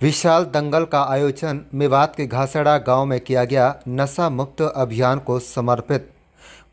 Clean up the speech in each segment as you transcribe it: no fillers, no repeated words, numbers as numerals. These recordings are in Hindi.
विशाल दंगल का आयोजन मेवात के घासड़ा गांव में किया गया। नशा मुक्त अभियान को समर्पित।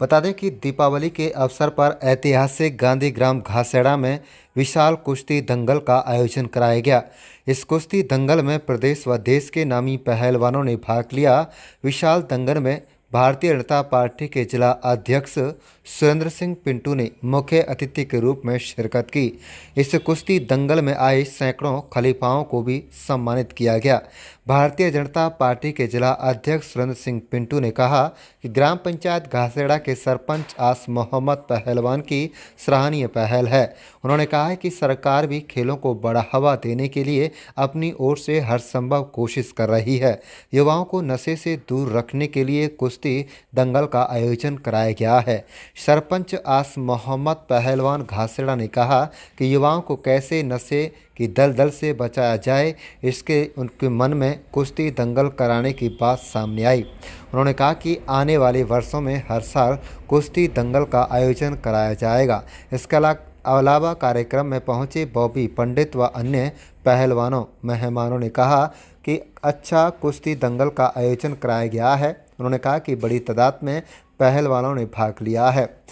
बता दें कि दीपावली के अवसर पर ऐतिहासिक गांधी ग्राम घासड़ा में विशाल कुश्ती दंगल का आयोजन कराया गया। इस कुश्ती दंगल में प्रदेश व देश के नामी पहलवानों ने भाग लिया। विशाल दंगल में भारतीय जनता पार्टी के जिला अध्यक्ष सुरेंद्र सिंह पिंटू ने मुख्य अतिथि के रूप में शिरकत की। इस कुश्ती दंगल में आए सैकड़ों खलीफाओं को भी सम्मानित किया गया। भारतीय जनता पार्टी के जिला अध्यक्ष सुरेंद्र सिंह पिंटू ने कहा कि ग्राम पंचायत घासेड़ा के सरपंच आस मोहम्मद पहलवान की सराहनीय पहल है। उन्होंने कहा है कि सरकार भी खेलों को बढ़ावा देने के लिए अपनी ओर से हर संभव कोशिश कर रही है। युवाओं को नशे से दूर रखने के लिए कुश्ती दंगल का आयोजन कराया गया है। सरपंच आस मोहम्मद पहलवान घासेड़ा ने कहा कि युवाओं को कैसे नशे की दलदल से बचाया जाए, इसके उनके मन में कुश्ती दंगल कराने की बात सामने आई। उन्होंने कहा कि आने वाले वर्षों में हर साल कुश्ती दंगल का आयोजन कराया जाएगा। इसके अलावा कार्यक्रम में पहुंचे बॉबी पंडित व अन्य पहलवानों मेहमानों ने कहा कि अच्छा कुश्ती दंगल का आयोजन कराया गया है। उन्होंने कहा कि बड़ी तादाद में पहलवानों ने भाग लिया है।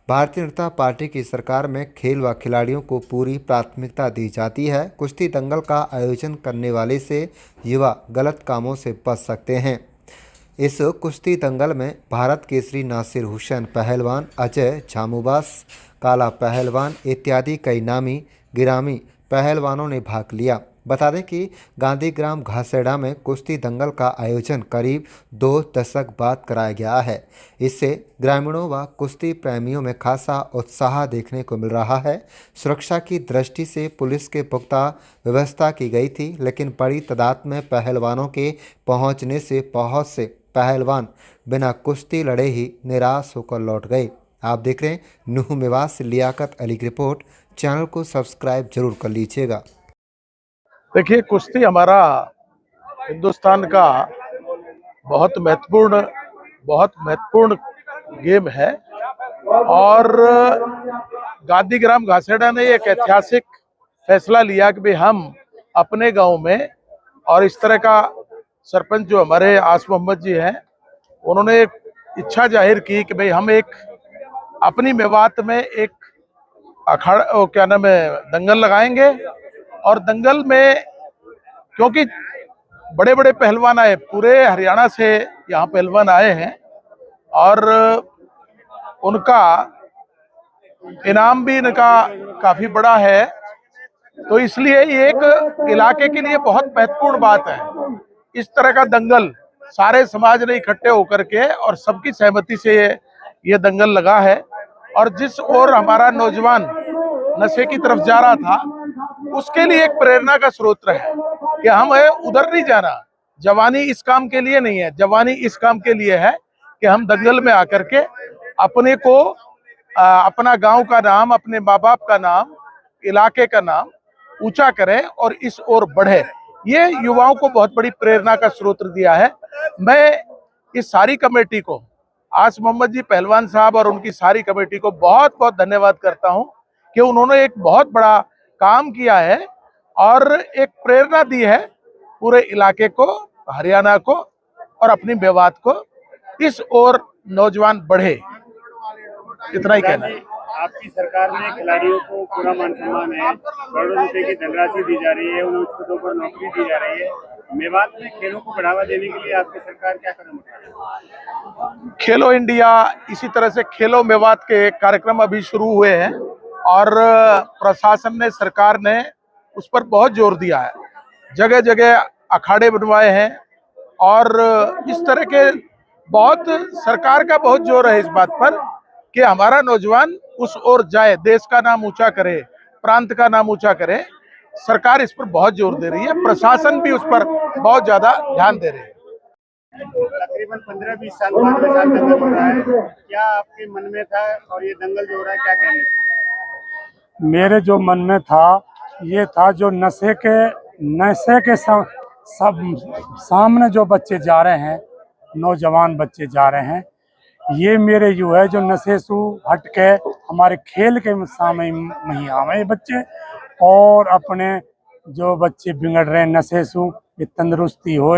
भारतीय जनता पार्टी की सरकार में खेल व खिलाड़ियों को पूरी प्राथमिकता दी जाती है। कुश्ती दंगल का आयोजन करने वाले से युवा गलत कामों से बच सकते हैं। इस कुश्ती दंगल में भारत केसरी नासिर हुसैन पहलवान, अजय झामुबास, काला पहलवान इत्यादि कई नामी गिरामी पहलवानों ने भाग लिया। बता दें कि गांधी ग्राम घासेड़ा में कुश्ती दंगल का आयोजन करीब 2 दशक बाद कराया गया है। इससे ग्रामीणों व कुश्ती प्रेमियों में खासा उत्साह देखने को मिल रहा है। सुरक्षा की दृष्टि से पुलिस के पुख्ता व्यवस्था की गई थी, लेकिन बड़ी तादाद में पहलवानों के पहुंचने से बहुत से पहलवान बिना कुश्ती लड़े ही निराश होकर लौट गए। आप देख रहे हैं न्यू मेवात से लियाकत अली की रिपोर्ट। चैनल को सब्सक्राइब जरूर कर लीजिएगा। देखिए, कुश्ती हमारा हिंदुस्तान का बहुत महत्वपूर्ण गेम है और गांधी ग्राम घासेड़ा ने एक ऐतिहासिक फैसला लिया कि भाई हम अपने गांव में, और इस तरह का सरपंच जो हमारे आस मोहम्मद जी हैं, उन्होंने एक इच्छा जाहिर की कि भाई हम एक अपनी मेवात में एक अखाड़ा क्या नाम है दंगल लगाएंगे। और दंगल में क्योंकि बड़े बड़े पहलवान आए, पूरे हरियाणा से यहाँ पहलवान आए हैं और उनका इनाम भी इनका काफी बड़ा है, तो इसलिए ये एक इलाके के लिए बहुत महत्वपूर्ण बात है। इस तरह का दंगल सारे समाज ने इकट्ठे होकर के और सबकी सहमति से ये दंगल लगा है। और जिस ओर हमारा नौजवान नशे की तरफ जा रहा था, उसके लिए एक प्रेरणा का स्रोत है कि हम उधर नहीं जाना। जवानी इस काम के लिए नहीं है, जवानी इस काम के लिए है कि हम दंगल में आकर के अपने को अपना गांव का नाम, अपने माँ बाप का नाम, इलाके का नाम ऊंचा करें और इस ओर बढ़े। ये युवाओं को बहुत बड़ी प्रेरणा का स्रोत दिया है। मैं इस सारी कमेटी को, आस मोहम्मद जी पहलवान साहब और उनकी सारी कमेटी को बहुत बहुत धन्यवाद करता हूं कि उन्होंने एक बहुत बड़ा काम किया है और एक प्रेरणा दी है पूरे इलाके को, हरियाणा को और अपनी मेवात को, इस ओर नौजवान बढ़े। इतना ही कहना है। आपकी सरकार में खिलाड़ियों को पूरा मान सम्मान है, करोड़ों रुपए की धनराशि दी जा रही है, उन्हें उच्च पदों पर नौकरी दी जा रही है। मेवात में खेलों को बढ़ावा देने के लिए आपकी सरकार क्या कदम उठा रही है? खेलो इंडिया, इसी तरह से खेलो मेवात के कार्यक्रम अभी शुरू हुए हैं और प्रशासन ने, सरकार ने उस पर बहुत जोर दिया है। जगह जगह अखाड़े बनवाए हैं और इस तरह के बहुत, सरकार का बहुत जोर है इस बात पर कि हमारा नौजवान उस ओर जाए, देश का नाम ऊंचा करे, प्रांत का नाम ऊंचा करे। सरकार इस पर बहुत जोर दे रही है, प्रशासन भी उस पर बहुत ज्यादा ध्यान दे रही है। तकरीबन 15-20 साल बाद में दंगल हो रहा है, क्या आपके मन में था और ये दंगल जो हो रहा है क्या कहेंगे? मेरे जो मन में था ये था, जो नशे के सब सामने जो बच्चे जा रहे हैं, नौजवान बच्चे जा रहे हैं, ये मेरे यू है जो नशे से हट के हमारे खेल के सामने नहीं आवे बच्चे और अपने जो बच्चे बिगड़ रहे हैं नशे से ये तंदुरुस्ती हो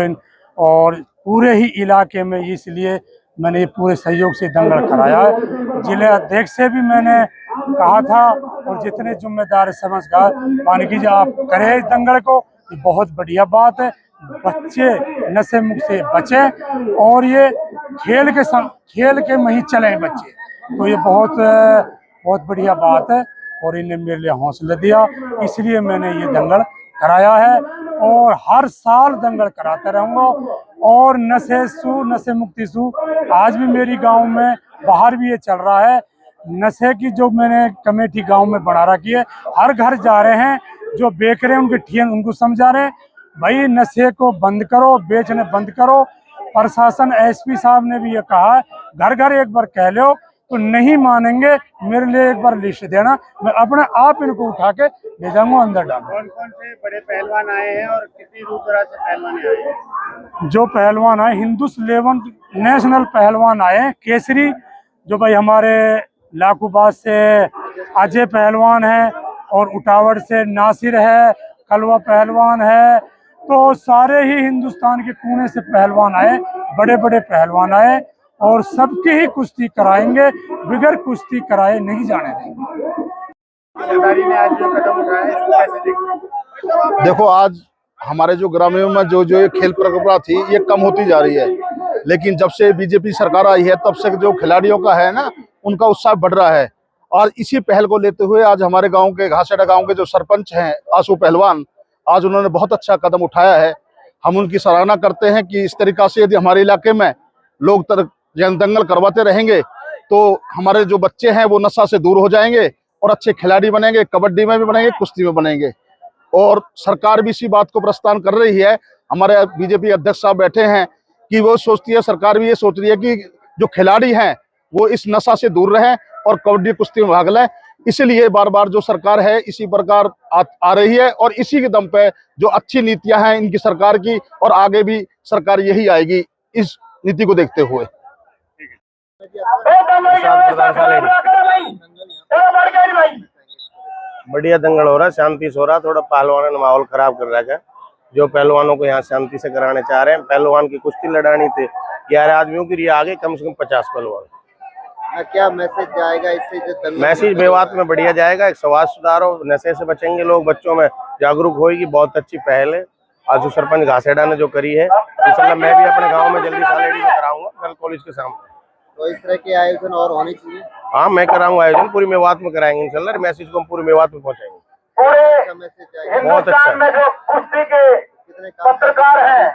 और पूरे ही इलाके में, इसलिए मैंने ये पूरे सहयोग से दंगल कराया है। जिले अध्यक्ष से भी मैंने कहा था और जितने जिम्मेदार समझदार मान कीजिए आप करें इस दंगल को, ये बहुत बढ़िया बात है। बच्चे नशे मुक्त से बचें और ये खेल के में ही चलें बच्चे, तो ये बहुत बढ़िया बात है। और इन्हें मेरे लिए हौसला दिया, इसलिए मैंने ये दंगल कराया है और हर साल दंगल कराता रहूँगा। और नशे मुक्ति सु आज भी मेरी गांव में बाहर भी ये चल रहा है। नशे की जो मैंने कमेटी गांव में बना रखी है, हर घर जा रहे हैं, जो बेच रहे हैं उनके ठीक उनको समझा रहे हैं भाई नशे को बंद करो, बेचने बंद करो। प्रशासन एसपी साहब ने भी ये कहा है, घर घर एक बार कह लो तो नहीं मानेंगे, मेरे लिए एक बार लिस्ट देना, मैं अपने आप इनको उठा के ले जाऊंगा अंदर डालूंगा। कौन कौन से बड़े पहलवान आए हैं और कितनी दूर दराज से पहलवान आए हैं? जो पहलवान आए हिंदुस्तान नेशनल पहलवान आए हैं, केसरी जो भाई हमारे लाखूबाद से अजय पहलवान है और उटावड़ से नासिर है, कलवा पहलवान है, तो सारे ही हिंदुस्तान के कोने से पहलवान आए, बड़े बड़े पहलवान आए और सबकी ही कुश्ती कराएंगे, बिगैर कुश्ती कराए नहीं जाने देंगे। सरकारी ने आज जो कदम उठाया है इसको कैसे देखते हैं? देखो आज हमारे जो ग्रामीणों में जो ये खेल परंपरा थी ये कम होती जा रही है, लेकिन जब से बीजेपी सरकार आई है तब से जो खिलाड़ियों का है ना उनका उत्साह बढ़ रहा है। और इसी पहल को लेते हुए आज हमारे गांव के घासेड़ा गांव के जो सरपंच हैं आशु पहलवान, आज उन्होंने बहुत अच्छा कदम उठाया है। हम उनकी सराहना करते हैं कि इस तरीका से यदि हमारे इलाके में लोग दंगल करवाते रहेंगे तो हमारे जो बच्चे हैं वो नशा से दूर हो जाएंगे और अच्छे खिलाड़ी बनेंगे, कबड्डी में भी बनेंगे, कुश्ती में बनेंगे। और सरकार भी इसी बात को प्रस्तान कर रही है। हमारे बीजेपी अध्यक्ष साहब बैठे हैं कि वो सोचती है, सरकार भी ये सोच रही है कि जो खिलाड़ी हैं वो इस नशा से दूर रहें और कबड्डी कुश्ती में भाग लें। इसीलिए बार बार जो सरकार है इसी प्रकार आ रही है और इसी के दम पे जो अच्छी नीतियां हैं इनकी सरकार की, और आगे भी सरकार यही आएगी इस नीति को देखते हुए। बढ़िया दंगल हो रहा है, शांति से हो रहा है। थोड़ा पहलवानों ने माहौल खराब कर रखा है। जो पहलवानों को यहाँ शांति से कराने चाह रहे हैं, पहलवान की कुश्ती लड़ानी थी 11 आदमियों की, आगे कम से कम 50 पहलवान। क्या मैसेज जाएगा इससे? जो मैसेज मेवात में बढ़िया जाएगा, एक समाज सुधार हो, नशे से बचेंगे लोग, बच्चों में जागरूक होगी। बहुत अच्छी पहल है आज जो सरपंच घासेड़ा ने जो करी है। इंशाल्लाह मैं भी अपने गाँव में जल्दी सालेड़ी में कराऊंगा, कल कॉलेज के सामने। तो इस तरह के आयोजन और होने चाहिए। हाँ मैं कराऊंगा आयोजन, पूरी मेवात में कराएंगे इंशाल्लाह। मैसेज को हम पूरी मेवात में पहुंचाएंगे। अच्छा मैसेज जाएगा, बहुत अच्छा। कितने पत्रकार हैं?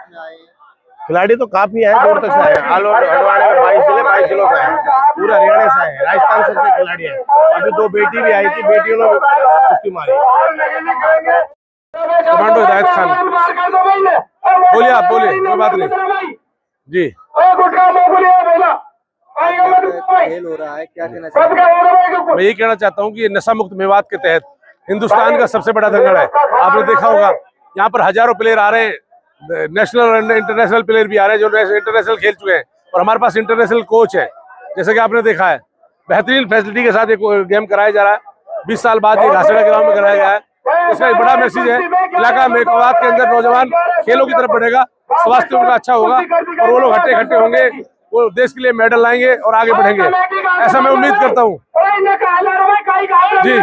खिलाड़ी तो काफी है, दूर तक से आए हैं। हल्द्वानी में 22 जिलों से आए, पूरा हरियाणा से आए, राजस्थान से भी खिलाड़ी है। अभी 2 बेटी भी आई थी, बेटियों ने कुश्ती मारी। कमांडो हिदायत खान। बोलिए आप, बोलिए, कोई बात नहीं जी। खेल हो रहा है, क्या कहना चाहिए? मैं यही कहना चाहता हूँ कि नशा मुक्त मेवात के तहत हिंदुस्तान का सबसे बड़ा दंगल है। आपने देखा होगा यहाँ पर हजारों प्लेयर आ रहे हैं, नेशनल और इंटरनेशनल प्लेयर भी आ रहे हैं जो इंटरनेशनल खेल चुके हैं, और हमारे पास इंटरनेशनल कोच है। जैसे कि आपने देखा है बेहतरीन फैसिलिटी के साथ एक गेम कराया जा रहा है। 20 साल बाद ये घासेड़ा ग्राउंड में कराया गया है। इसका एक बड़ा मैसेज है, इलाका मेवात के अंदर नौजवान खेलों की तरफ बढ़ेगा, स्वास्थ्य उनका अच्छा होगा और वो लोग हट्टे खट्टे होंगे, वो देश के लिए मेडल लाएंगे और आगे बढ़ेंगे, ऐसा मैं उम्मीद करता हूँ जी।